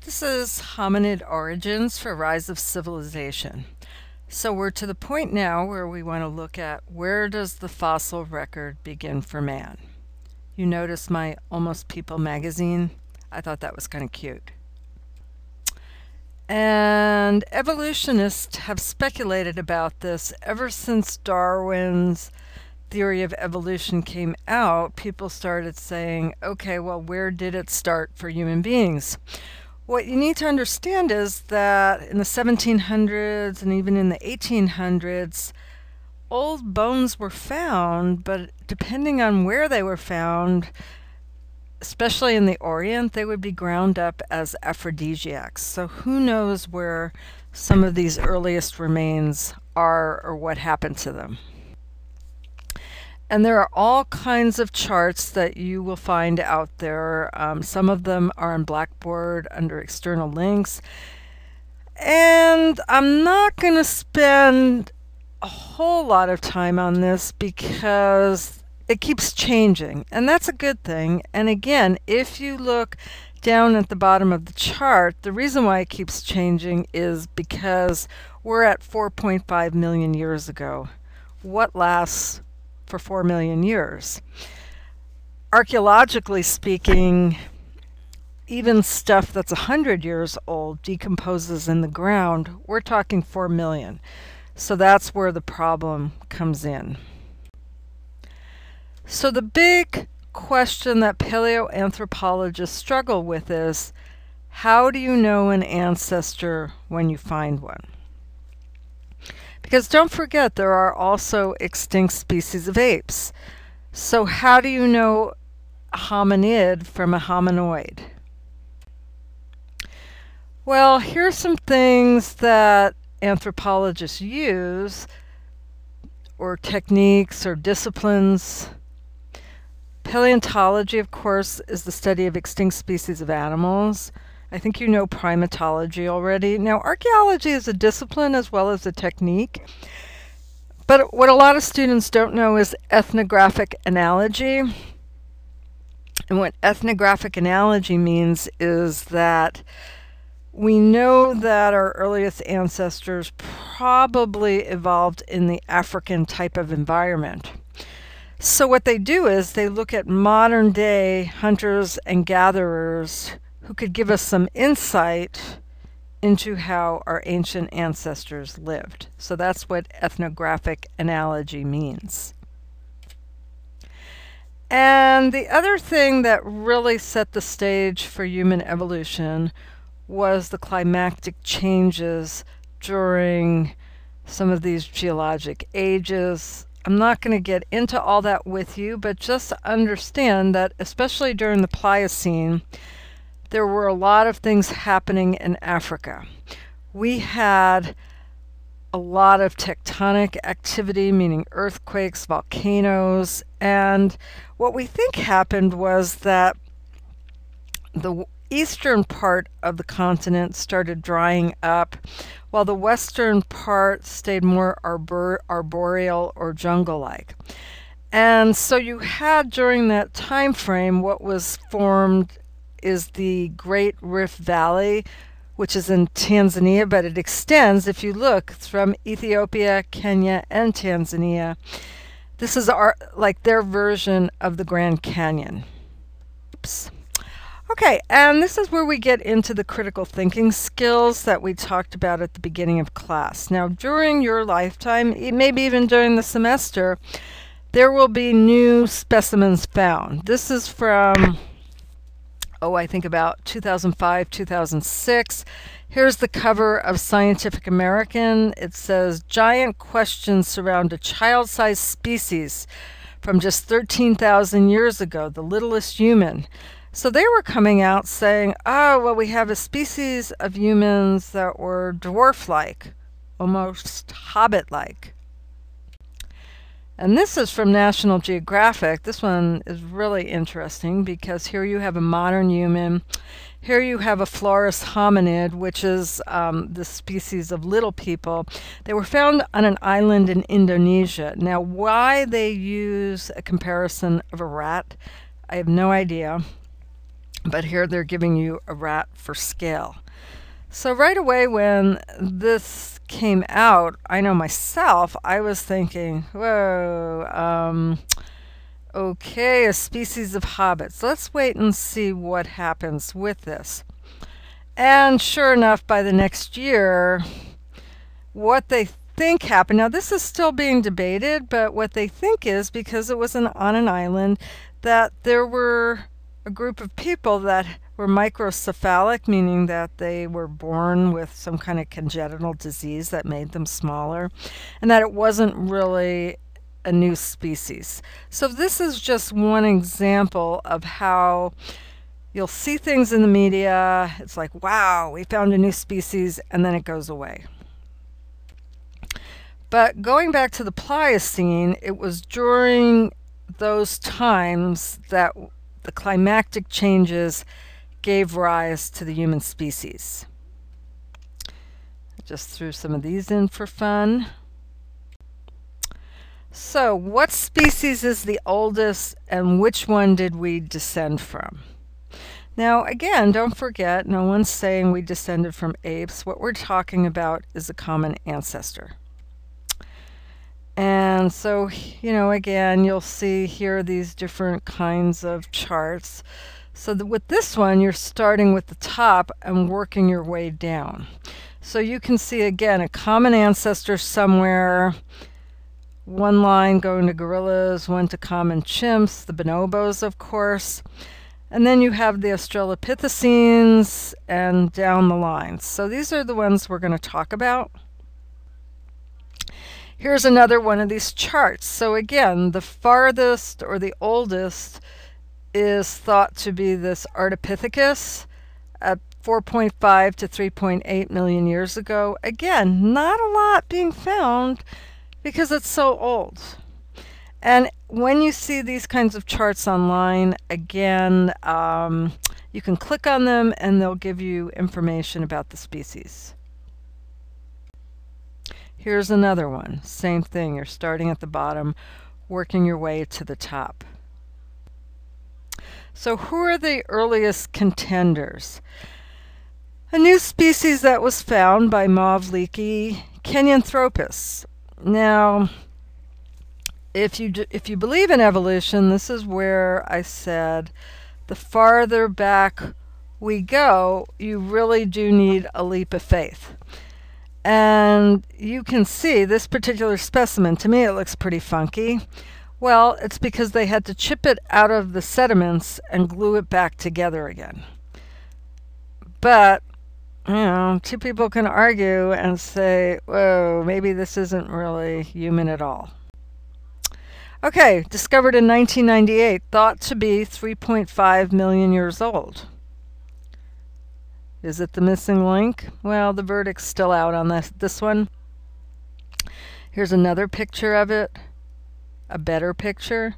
This is Hominid Origins for Rise of Civilization. So we're to the point now where we want to look at where does the fossil record begin for man. You notice my Almost People magazine? I thought that was kind of cute. And evolutionists have speculated about this ever since Darwin's theory of evolution came out. People started saying, okay, well, where did it start for human beings? What you need to understand is that in the 1700s and even in the 1800s, old bones were found, but depending on where they were found, especially in the Orient, they would be ground up as aphrodisiacs. So who knows where some of these earliest remains are or what happened to them. And there are all kinds of charts that you will find out there. Some of them are on Blackboard under external links. And I'm not going to spend a whole lot of time on this because it keeps changing. And that's a good thing. And again, if you look down at the bottom of the chart, the reason why it keeps changing is because we're at 4.5 million years ago. What lasts for 4 million years? Archaeologically speaking, even stuff that's 100 years old decomposes in the ground. We're talking 4 million. So that's where the problem comes in. So the big question that paleoanthropologists struggle with is, how do you know an ancestor when you find one? Because don't forget, there are also extinct species of apes. So how do you know a hominid from a hominoid? Well, here's some things that anthropologists use, or techniques or disciplines. Paleontology, of course, is the study of extinct species of animals. I think you know primatology already. Now, archaeology is a discipline as well as a technique. But what a lot of students don't know is ethnographic analogy. And what ethnographic analogy means is that we know that our earliest ancestors probably evolved in the African type of environment. So what they do is they look at modern day hunters and gatherers who could give us some insight into how our ancient ancestors lived. So that's what ethnographic analogy means. And the other thing that really set the stage for human evolution was the climactic changes during some of these geologic ages. I'm not going to get into all that with you, but just understand that especially during the Pliocene, there were a lot of things happening in Africa. We had a lot of tectonic activity, meaning earthquakes, volcanoes, and what we think happened was that the eastern part of the continent started drying up, while the western part stayed more arboreal or jungle-like. And so you had during that time frame what was formed is the Great Rift Valley, which is in Tanzania, but it extends, if you look, from Ethiopia, Kenya, and Tanzania. This is like their version of the Grand Canyon. Oops. Okay, and this is where we get into the critical thinking skills that we talked about at the beginning of class. Now, during your lifetime, maybe even during the semester, there will be new specimens found. This is from I think about 2005, 2006. Here's the cover of Scientific American. It says, giant questions surround a child-sized species from just 13,000 years ago, the littlest human. So they were coming out saying, oh, well, we have a species of humans that were dwarf-like, almost hobbit-like. And this is from National Geographic. This one is really interesting because here you have a modern human. Here you have a Florus hominid, which is the species of little people. They were found on an island in Indonesia. Now, why they use a comparison of a rat, I have no idea. But here they're giving you a rat for scale. So right away when this came out, I know myself, I was thinking, whoa, okay, a species of hobbits. Let's wait and see what happens with this. And sure enough, by the next year, what they think happened, now this is still being debated, but what they think is, because it was on an island, that there were a group of people that were microcephalic, meaning that they were born with some kind of congenital disease that made them smaller, and that it wasn't really a new species. So this is just one example of how you'll see things in the media. It's like, wow, we found a new species, and then it goes away. But going back to the Pliocene, it was during those times that the climactic changes gave rise to the human species. I just threw some of these in for fun. So, what species is the oldest, and which one did we descend from? Now, again, don't forget, no one's saying we descended from apes. What we're talking about is a common ancestor. And so, again, you'll see here these different kinds of charts. So with this one, you're starting with the top and working your way down. So you can see, again, a common ancestor somewhere. One line going to gorillas, one to common chimps, the bonobos, of course. And then you have the Australopithecines and down the line. So these are the ones we're going to talk about. Here's another one of these charts. So again, the farthest or the oldest is thought to be this Ardipithecus at 4.5 to 3.8 million years ago. Again, not a lot being found because it's so old. And when you see these kinds of charts online, again, you can click on them and they'll give you information about the species. Here's another one. Same thing. You're starting at the bottom, working your way to the top. So who are the earliest contenders? A new species that was found by Mauve Leakey, Kenyanthropus. Now, if you believe in evolution, this is where I said the farther back we go, you really do need a leap of faith. And you can see this particular specimen, to me it looks pretty funky. Well, it's because they had to chip it out of the sediments and glue it back together again. But, two people can argue and say, whoa, maybe this isn't really human at all. Okay, discovered in 1998, thought to be 3.5 million years old. Is it the missing link? Well, the verdict's still out on this one. Here's another picture of it, a better picture.